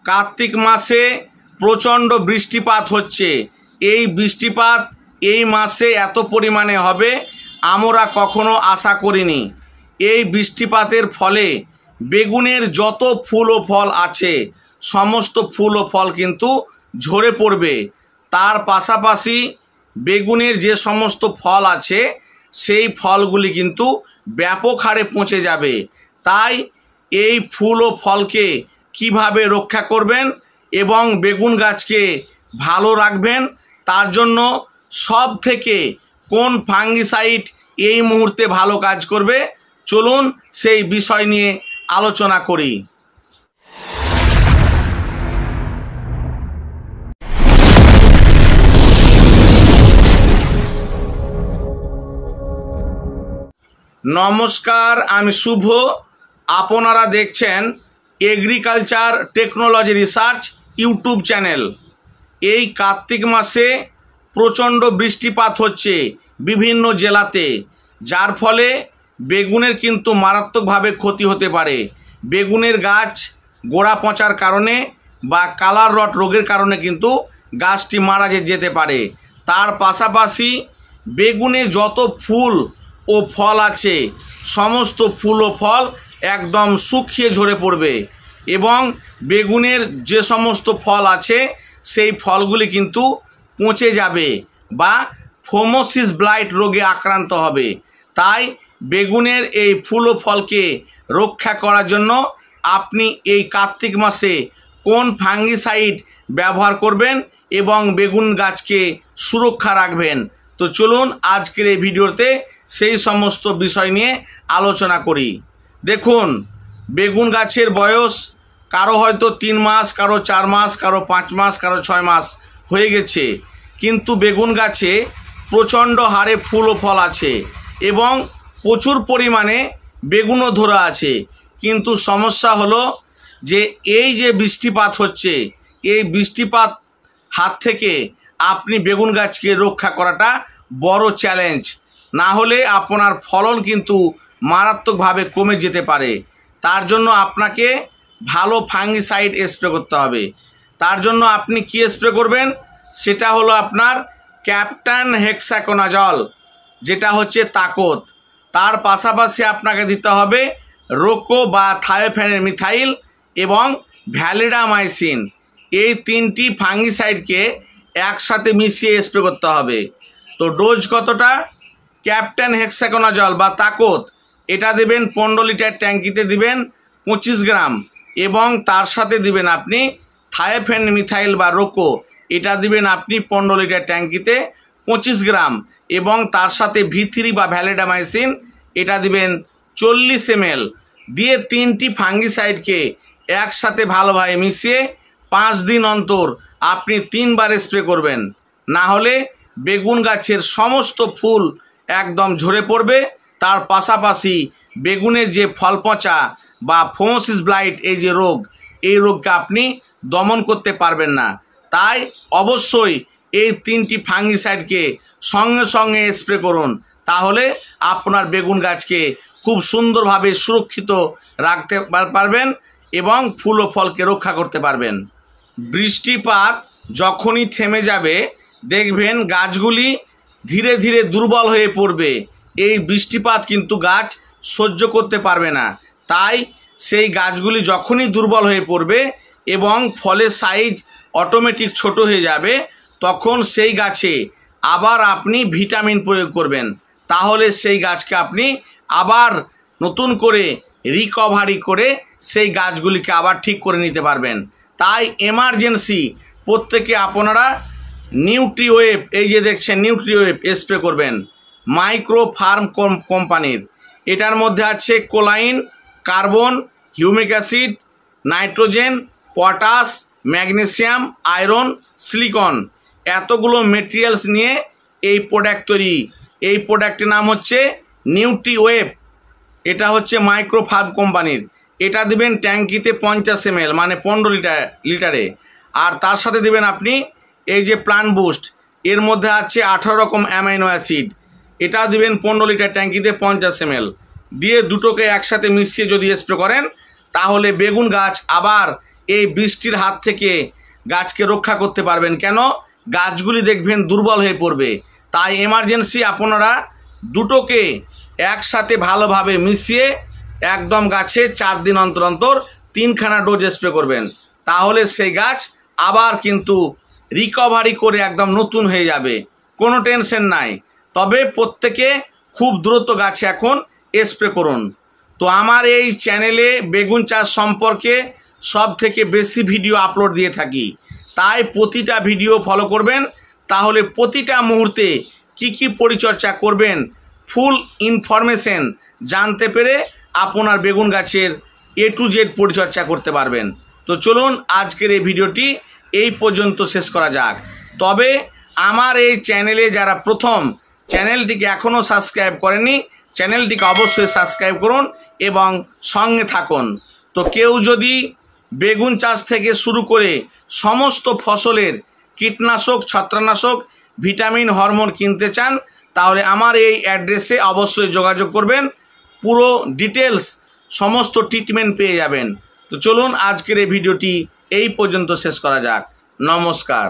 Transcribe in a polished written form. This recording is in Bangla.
কার্তিক মাসে প্রচণ্ড বৃষ্টিপাত হচ্ছে। এই বৃষ্টিপাত এই মাসে এত পরিমাণে হবে আমরা কখনো আশা করিনি। এই বৃষ্টিপাতের ফলে বেগুনের যত ফুল ও ফল আছে সমস্ত ফুল ও ফল কিন্তু ঝরে পড়বে। তার পাশাপাশি বেগুনের যে সমস্ত ফল আছে সেই ফলগুলি কিন্তু ব্যাপক হারে পচে যাবে। তাই এই ফুল ও ফলকে কিভাবে রক্ষা করবেন এবং বেগুন গাছকে ভালো রাখবেন তার জন্য সব থেকে কোন ফাঙ্গিসাইড এই মুহূর্তে ভালো কাজ করবে চলুন সেই বিষয় নিয়ে আলোচনা করি। নমস্কার, আমি শুভ। আপনারা দেখছেন agriculture technology research YouTube channel. এই কার্তিক মাসে প্রচণ্ড বৃষ্টিপাত হচ্ছে বিভিন্ন জেলাতে, যার ফলে বেগুনের কিন্তু মারাত্মকভাবে ক্ষতি হতে পারে। বেগুনের গাছ গোড়া পচার কারণে বা কালার রট রোগের কারণে কিন্তু গাছটি মারা যেতে পারে। তার পাশাপাশি বেগুনে যত ফুল ও ফল আছে সমস্ত ফুল ও ফল একদম শুকিয়ে ঝরে পড়বে এবং বেগুনের যে সমস্ত ফল আছে সেই ফলগুলি কিন্তু পচে যাবে বা ফোমোসিস ব্লাইট রোগে আক্রান্ত হবে। তাই বেগুনের এই ফুল ও ফলকে রক্ষা করার জন্য আপনি এই কার্তিক মাসে কোন ফাঙ্গিসাইড ব্যবহার করবেন এবং বেগুন গাছকে সুরক্ষা রাখবেন। তো চলুন আজকের এই ভিডিওতে সেই সমস্ত বিষয় নিয়ে আলোচনা করি। দেখুন, বেগুন গাছের বয়স কারো হয়তো 3 মাস, কারো 4 মাস, কারো 5 মাস, কারো 6 মাস হয়ে গেছে, কিন্তু বেগুন গাছে প্রচণ্ড হারে ফুল ও ফল আছে এবং প্রচুর পরিমাণে বেগুনও ধরা আছে। কিন্তু সমস্যা হলো যে এই যে বৃষ্টিপাত হচ্ছে এই বৃষ্টিপাত হাত থেকে আপনি বেগুন গাছকে রক্ষা করাটা বড় চ্যালেঞ্জ। না হলে আপনার ফলন কিন্তু মারাত্মকভাবে কমে যেতে পারে। তার জন্য আপনাকে ভালো ফাঙ্গিসাইড স্প্রে করতে হবে। তার জন্য আপনি কি স্প্রে করবেন সেটা হলো আপনার ক্যাপ্টেন হেক্সাকোনাজল, যেটা হচ্ছে তাকত। তার পাশাপাশি আপনাকে দিতে হবে রোকো বা থায়োফেনমিথাইল এবং ভ্যালিডামাইসিন। এই 3টি ফাঙ্গিসাইডকে একসাথে মিশিয়ে স্প্রে করতে হবে। তো ডোজ কতটা? ক্যাপ্টেন হেক্সাকোনাজল বা তাকত এটা দেবেন 15 লিটার ট্যাঙ্কিতে দিবেন 25 গ্রাম এবং তার সাথে দিবেন আপনি থায়োফেনমিথাইল বা রোকো, এটা দিবেন আপনি 15 লিটার ট্যাঙ্কিতে 25 গ্রাম এবং তার সাথে V3 বা ভ্যালিডামাইসিন এটা দিবেন 40 ml দিয়ে 3টি ফাঙ্গিসাইডকে একসাথে ভালোভাবে মিশিয়ে 5 দিন অন্তর আপনি 3 বার স্প্রে করবেন। না হলে বেগুন গাছের সমস্ত ফুল একদম ঝরে পড়বে। তার পাশাপাশি বেগুনের যে ফল পচা বা ফোমোসিস ব্লাইট এই যে রোগ, এই রোগকে আপনি দমন করতে পারবেন না। তাই অবশ্যই এই 3টি ফাঙ্গিসাইডকে সঙ্গে সঙ্গে স্প্রে করুন, তাহলে আপনার বেগুন গাছকে খুব সুন্দরভাবে সুরক্ষিত রাখতে পারবেন এবং ফুল ও ফলকে রক্ষা করতে পারবেন। বৃষ্টিপাত যখনই থেমে যাবে দেখবেন গাছগুলি ধীরে ধীরে দুর্বল হয়ে পড়বে। এই বৃষ্টিপাত কিন্তু গাছ সহ্য করতে পারবে না। তাই সেই গাছগুলি যখনই দুর্বল হয়ে পড়বে এবং ফলের সাইজ অটোমেটিক ছোট হয়ে যাবে তখন সেই গাছে আবার আপনি ভিটামিন প্রয়োগ করবেন। তাহলে সেই গাছকে আপনি আবার নতুন করে রিকভারি করে সেই গাছগুলিকে আবার ঠিক করে নিতে পারবেন। তাই এমার্জেন্সি প্রত্যেকে আপনারা নিউট্রিওয়েভ, এই যে দেখছেন নিউট্রিওয়েভ স্প্রে করবেন মাইক্রো ফার্ম কোম্পানির। এটার মধ্যে আছে choline, carbon, humic acid, nitrogen, potash, magnesium, iron, silicon, এতগুলো মেটেরিয়ালস নিয়ে এই প্রোডাক্ট তৈরি। এই প্রোডাক্টের নাম হচ্ছে নিউট্রিওয়েভ। এটা হচ্ছে মাইক্রো ফার্ম কোম্পানির। এটা দিবেন ট্যাঙ্কিতে 50 ml মানে 15 লিটারে। আর তার সাথে দিবেন আপনি এই যে প্লান্ট বুস্ট, এর মধ্যে আছে 18 রকম অ্যামাইনো অ্যাসিড, এটা দিবেন 15 লিটার ট্যাঙ্কিতে 50 ml দিয়ে দুটোকে একসাথে মিশিয়ে যদি স্প্রে করেন তাহলে বেগুন গাছ আবার এই বৃষ্টির হাত থেকে গাছকে রক্ষা করতে পারবেন। কেন? গাছগুলি দেখবেন দুর্বল হয়ে পড়বে। তাই এমার্জেন্সি আপনারা দুটোকে একসাথে ভালোভাবে মিশিয়ে একদম গাছে 4 দিন অন্তর অন্তর 3খানা ডোজ স্প্রে করবেন। তাহলে সেই গাছ আবার কিন্তু রিকভারি করে একদম নতুন হয়ে যাবে, কোনো টেনশন নাই। তবে প্রত্যেকে খুব দ্রুত গাছে এখন স্প্রে করুন। তো আমার এই চ্যানেলে বেগুন চাষ সম্পর্কে সব থেকে বেশি ভিডিও আপলোড দিয়ে থাকি, তাই প্রতিটা ভিডিও ফলো করবেন। তাহলে প্রতিটা মুহূর্তে কি পরিচর্যা করবেন ফুল ইনফরমেশন জানতে পেরে আপনার বেগুন গাছের A to Z পরিচর্যা করতে পারবেন। তো চলুন আজকের এই ভিডিওটি এই পর্যন্ত শেষ করা যাক। তবে আমার এই চ্যানেলে যারা প্রথম চ্যানেলটিকে এখনও সাবস্ক্রাইব করেনি, চ্যানেলটিকে অবশ্যই সাবস্ক্রাইব করুন এবং সঙ্গে থাকুন। তো কেউ যদি বেগুন চাষ থেকে শুরু করে সমস্ত ফসলের কীটনাশক, ছত্রাকনাশক, ভিটামিন, হরমোন কিনতে চান, তাহলে আমার এই অ্যাড্রেসে অবশ্যই যোগাযোগ করবেন। পুরো ডিটেলস সমস্ত ট্রিটমেন্ট পেয়ে যাবেন। তো চলুন আজকের এই ভিডিওটি এই পর্যন্ত শেষ করা যাক। নমস্কার।